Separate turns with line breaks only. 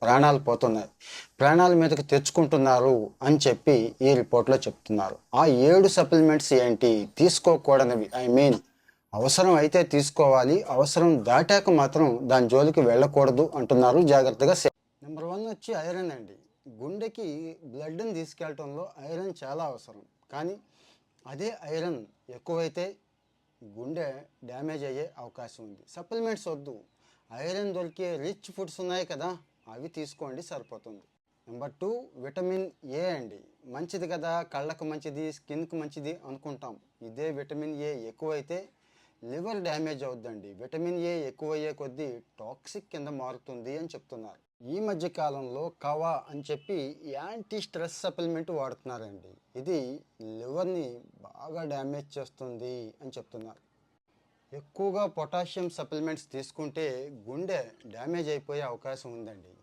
ప్రాణాలు పోతున్నాయి, ప్రాణాల మీదకి తెచ్చుకుంటున్నారు అని చెప్పి ఈ రిపోర్ట్లో చెప్తున్నారు. ఆ 7 సప్లిమెంట్స్ ఏంటి, తీసుకోకూడనివి, ఐ మీన్ అవసరం అయితే తీసుకోవాలి, అవసరం దాటాక మాత్రం దాని జోలికి వెళ్ళకూడదు అంటున్నారు. జాగ్రత్తగా నెంబర్ 1 వచ్చి ఐరన్ అండి. గుండెకి బ్లడ్ని తీసుకెళ్ళటంలో ఐరన్ చాలా అవసరం. కానీ అదే ఐరన్ ఎక్కువైతే గుండె డ్యామేజ్ అయ్యే అవకాశం ఉంది. సప్లిమెంట్స్ వద్దు, ఐరన్ దొరికే రిచ్ ఫుడ్స్ ఉన్నాయి కదా, అవి తీసుకోండి, సరిపోతుంది. నెంబర్ 2 విటమిన్ ఏ అండి. మంచిది కదా, కళ్ళకు మంచిది, స్కిన్కి మంచిది అనుకుంటాం. ఇదే విటమిన్ ఏ ఎక్కువైతే లివర్ డ్యామేజ్ అవుద్దండి. విటమిన్ ఏ ఎక్కువయ్యే కొద్దీ టాక్సిక్ కింద మారుతుంది అని చెప్తున్నారు. ఈ మధ్య కాలంలో కవా అని చెప్పి యాంటీ స్ట్రెస్ సప్లిమెంట్ వాడుతున్నారండి. ఇది లివర్ని బాగా డ్యామేజ్ చేస్తుంది అని చెప్తున్నారు. ఎక్కువగా పొటాషియం సప్లిమెంట్స్ తీసుకుంటే గుండె డ్యామేజ్ అయిపోయే అవకాశం ఉందండి.